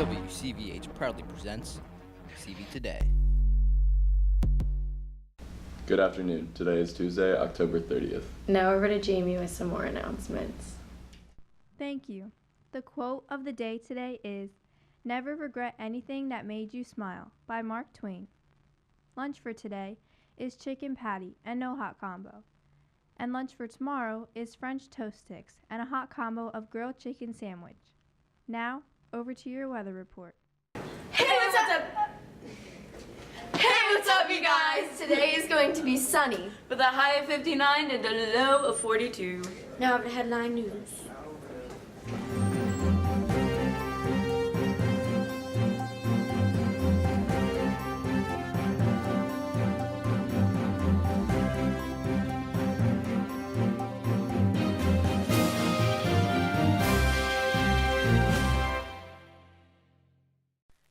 WCVH proudly presents CV Today. Good afternoon. Today is Tuesday, October 30th. Now over to Jamie with some more announcements. Thank you. The quote of the day today is, "Never regret anything that made you smile," by Mark Twain. Lunch for today is chicken patty and no hot combo. And lunch for tomorrow is French toast sticks and a hot combo of grilled chicken sandwich. Now, over to your weather report. Hey, what's up? Hey, what's up, you guys? Today is going to be sunny with a high of 59 and a low of 42. Now over to headline news.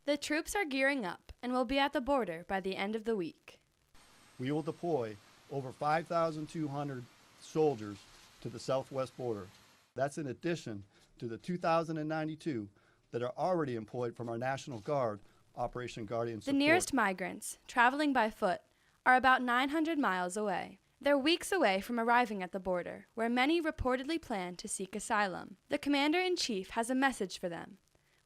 The troops are gearing up and will be at the border by the end of the week. We will deploy over 5,200 soldiers to the southwest border. That's in addition to the 2,092 that are already employed from our National Guard, Operation Guardian Support. The nearest migrants, traveling by foot, are about 900 miles away. They're weeks away from arriving at the border, where many reportedly plan to seek asylum. The commander-in-chief has a message for them.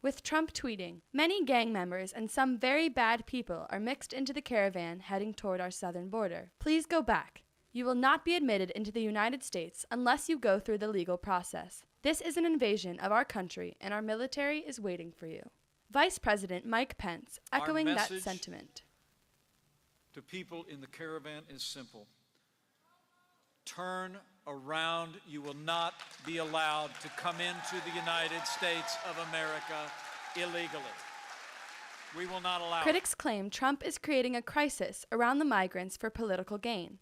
With Trump tweeting, "Many gang members and some very bad people are mixed into the caravan heading toward our southern border. Please go back. You will not be admitted into the United States unless you go through the legal process. This is an invasion of our country, and our military is waiting for you." Vice President Mike Pence echoing that sentiment. To people in the caravan is simple. Turn around. You will not be allowed to come into the United States of America illegally. We will not allow it. Critics claim Trump is creating a crisis around the migrants for political gain,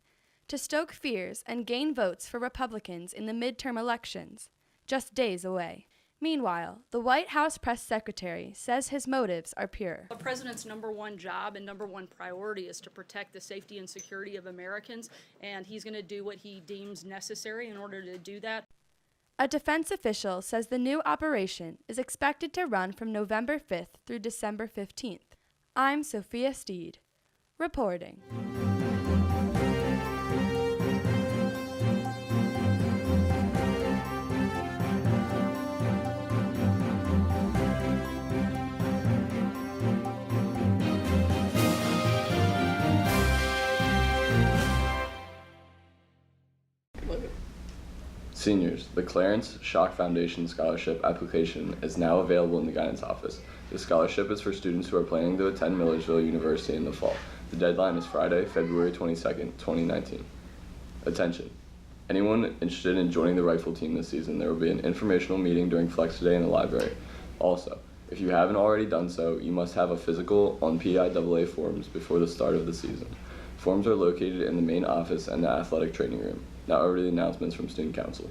to stoke fears and gain votes for Republicans in the midterm elections, just days away. Meanwhile, the White House press secretary says his motives are pure. The president's #1 job and #1 priority is to protect the safety and security of Americans, and he's going to do what he deems necessary in order to do that. A defense official says the new operation is expected to run from November 5th through December 15th. I'm Sophia Steed, reporting. Seniors, the Clarence Schock Foundation Scholarship application is now available in the guidance office. The scholarship is for students who are planning to attend Millersville University in the fall. The deadline is Friday, February 22nd, 2019. Attention. Anyone interested in joining the rifle team this season, there will be an informational meeting during Flex Day in the library. Also, if you haven't already done so, you must have a physical on PIAA forms before the start of the season. Forms are located in the main office and the athletic training room. Now over to the announcements from Student Council.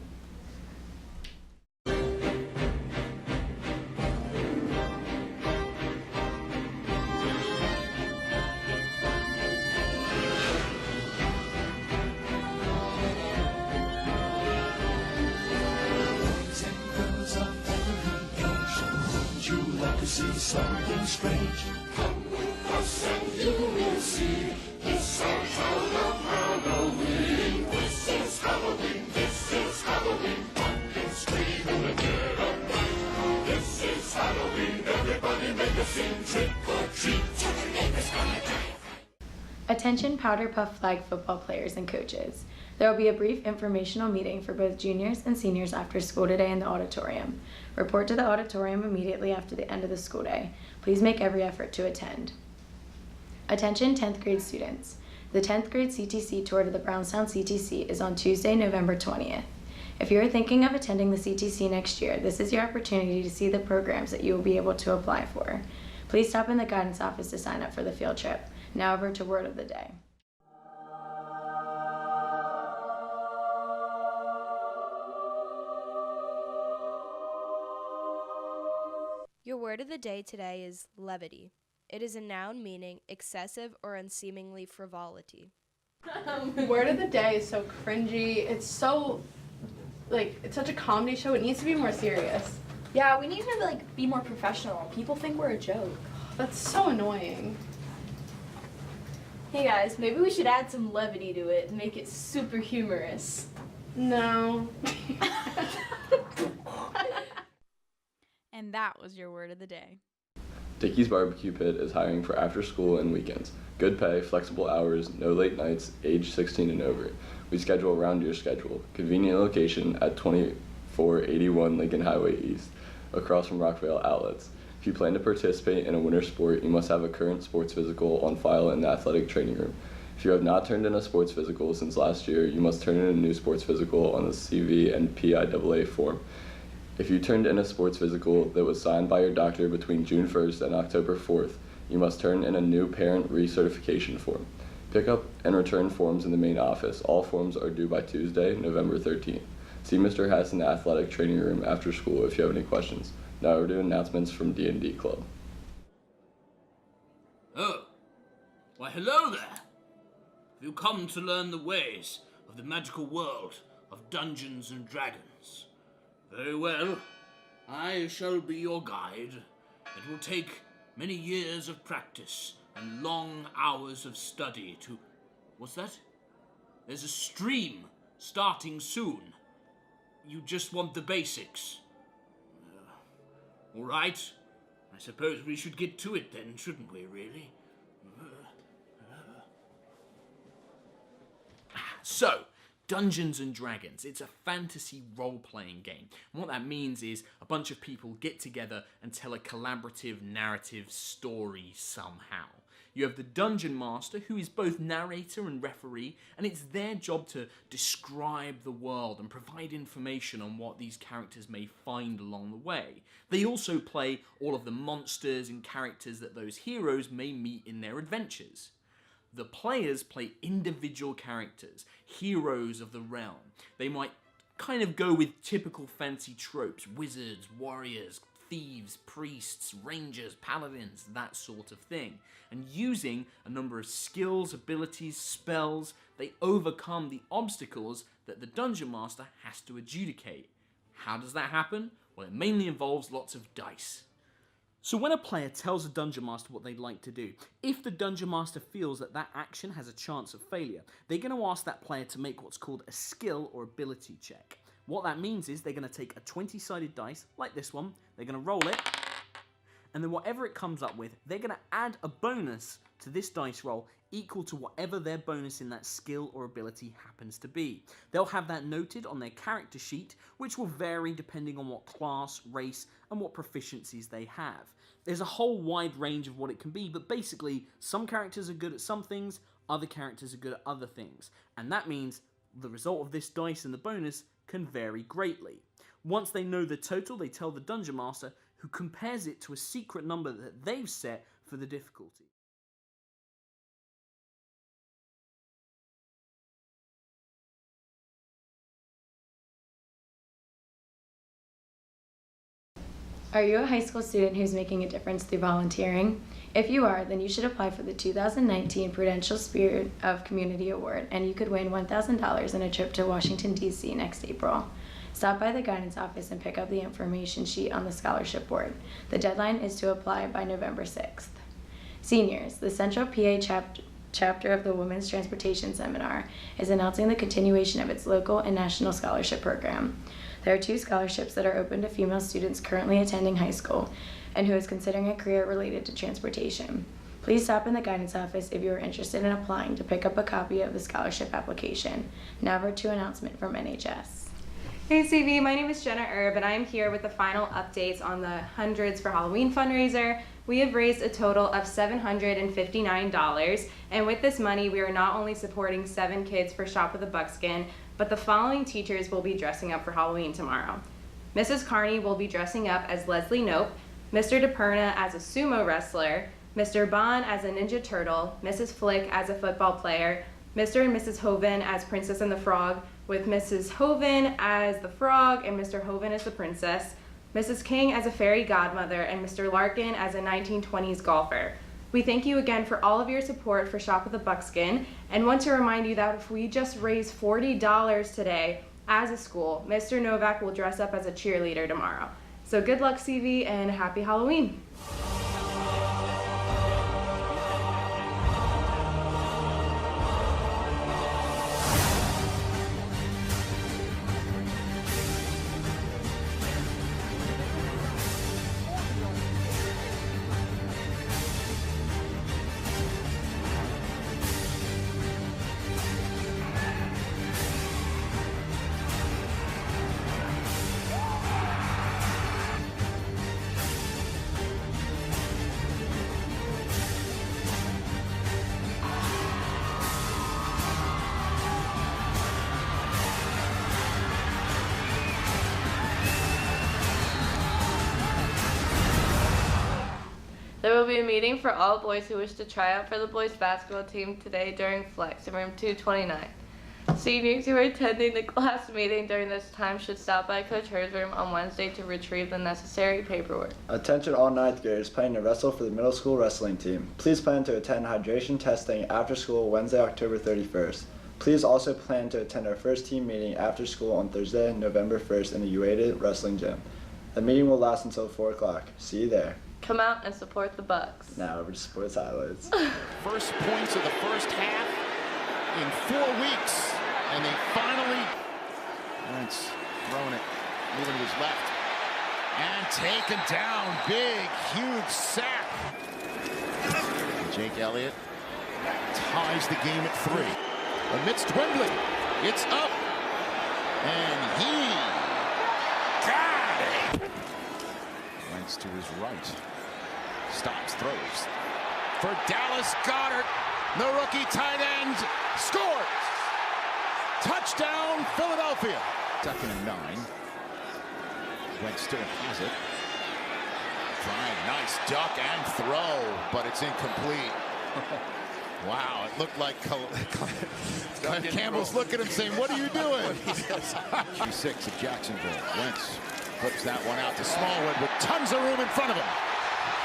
See something strange. Come with us and you will see. It's our town of Halloween. This is Halloween. This is Halloween. Pumpkin scream in the dead of night. This is Halloween. Everybody make a scene. Trick or treat. Tell your neighbors how you die. Attention Powder Puff Flag football players and coaches. There will be a brief informational meeting for both juniors and seniors after school today in the auditorium. Report to the auditorium immediately after the end of the school day. Please make every effort to attend. Attention 10th grade students. The 10th grade CTC tour to the Brownstown CTC is on Tuesday, November 20th. If you are thinking of attending the CTC next year, this is your opportunity to see the programs that you will be able to apply for. Please stop in the guidance office to sign up for the field trip. Now over to Word of the Day. Your word of the day today is levity. It is a noun meaning excessive or unseemingly frivolity. Word of the day is so cringy. It's so, it's such a comedy show. It needs to be more serious. Yeah, we need to be more professional. People think we're a joke. That's so annoying. Hey guys, maybe we should add some levity to it and make it super humorous. No. And that was your word of the day. Dickey's Barbecue Pit is hiring for after school and weekends. Good pay, flexible hours, no late nights, age 16 and over. We schedule around your schedule. Convenient location at 2481 Lincoln Highway East, across from Rockvale Outlets. If you plan to participate in a winter sport, you must have a current sports physical on file in the athletic training room. If you have not turned in a sports physical since last year, you must turn in a new sports physical on the CV and PIAA form. If you turned in a sports physical that was signed by your doctor between June 1st and October 4th, you must turn in a new parent recertification form. Pick up and return forms in the main office. All forms are due by Tuesday, November 13th. See Mr. Hess in the athletic training room after school if you have any questions. Now we're doing announcements from D&D Club. Oh, why hello there. Have you come to learn the ways of the magical world of Dungeons and Dragons? Very well, I shall be your guide. It will take many years of practice and long hours of study to... What's that? There's a stream starting soon. You just want the basics. All right. I suppose we should get to it then, shouldn't we, really? So, Dungeons and Dragons. It's a fantasy role-playing game. And what that means is a bunch of people get together and tell a collaborative narrative story somehow. You have the Dungeon Master, who is both narrator and referee, and it's their job to describe the world and provide information on what these characters may find along the way. They also play all of the monsters and characters that those heroes may meet in their adventures. The players play individual characters, heroes of the realm. They might kind of go with typical fantasy tropes, wizards, warriors, thieves, priests, rangers, paladins, that sort of thing. And using a number of skills, abilities, spells, they overcome the obstacles that the Dungeon Master has to adjudicate. How does that happen? Well, it mainly involves lots of dice. So when a player tells a Dungeon Master what they'd like to do, if the Dungeon Master feels that that action has a chance of failure, they're going to ask that player to make what's called a skill or ability check. What that means is they're going to take a 20-sided dice, like this one, they're going to roll it, and then whatever it comes up with, they're going to add a bonus to this dice roll equal to whatever their bonus in that skill or ability happens to be. They'll have that noted on their character sheet, which will vary depending on what class, race, and what proficiencies they have. There's a whole wide range of what it can be, but basically, some characters are good at some things, other characters are good at other things, and that means the result of this dice and the bonus can vary greatly. Once they know the total, they tell the Dungeon Master, who compares it to a secret number that they've set for the difficulty. Are you a high school student who's making a difference through volunteering? If you are, then you should apply for the 2019 Prudential Spirit of Community Award, and you could win $1,000 in a trip to Washington, D.C. next April. Stop by the guidance office and pick up the information sheet on the scholarship board. The deadline is to apply by November 6th. Seniors, the Central PA chapter of the Women's Transportation Seminar is announcing the continuation of its local and national scholarship program. There are 2 scholarships that are open to female students currently attending high school and who is considering a career related to transportation. Please stop in the guidance office if you are interested in applying to pick up a copy of the scholarship application. Now over to announcement from NHS. Hey CV, my name is Jenna Erb and I am here with the final updates on the Hundreds for Halloween fundraiser. We have raised a total of $759, and with this money we are not only supporting 7 kids for Shop with a Buckskin, but the following teachers will be dressing up for Halloween tomorrow. Mrs. Carney will be dressing up as Leslie Knope, Mr. DePerna as a sumo wrestler, Mr. Bond as a Ninja Turtle, Mrs. Flick as a football player, Mr. and Mrs. Hoven as Princess and the Frog, with Mrs. Hoven as the frog and Mr. Hoven as the princess, Mrs. King as a fairy godmother, and Mr. Larkin as a 1920s golfer. We thank you again for all of your support for Shop with a Buckskin, and want to remind you that if we just raise $40 today as a school, Mr. Novak will dress up as a cheerleader tomorrow. So good luck, CV, and happy Halloween. There will be a meeting for all boys who wish to try out for the boys basketball team today during Flex in room 229. Seniors who are attending the class meeting during this time should stop by Coach Hur's room on Wednesday to retrieve the necessary paperwork. Attention all 9th graders planning to wrestle for the middle school wrestling team. Please plan to attend hydration testing after school Wednesday, October 31st. Please also plan to attend our first team meeting after school on Thursday, November 1st in the Ueda Wrestling Gym. The meeting will last until 4 o'clock. See you there. Come out and support the Bucks. Now over to sports highlights. First points of the first half in 4 weeks. And they finally, Wentz throwing it, moving to his left. And taken down, big, huge sack. Jake Elliott ties the game at 3. Amidst Wembley, it's up. And he got it. Wentz to his right. Stops, throws. For Dallas Goedert, the rookie tight end, scores! Touchdown, Philadelphia. 2nd and 9. Wentz still has it. Trying, nice duck and throw, but it's incomplete. Wow, it looked like Campbell's looking at him saying, "What are you doing?" 6 of Jacksonville. Wentz flips that one out to Smallwood with tons of room in front of him.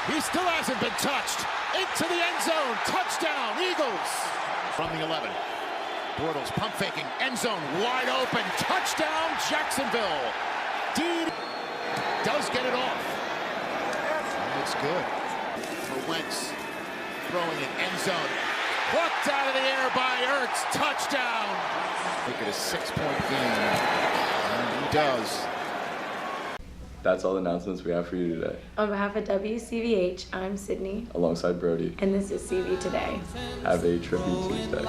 He still hasn't been touched. Into the end zone. Touchdown, Eagles. From the 11. Bortles pump faking. End zone wide open. Touchdown, Jacksonville. Deed does get it off. And it's good for Wentz. Throwing it end zone. Plucked out of the air by Ertz. Touchdown. Look at a 6-point game. And he does. That's all the announcements we have for you today. On behalf of WCVH, I'm Sydney. Alongside Brody. And this is CV Today. Have a trippy Tuesday.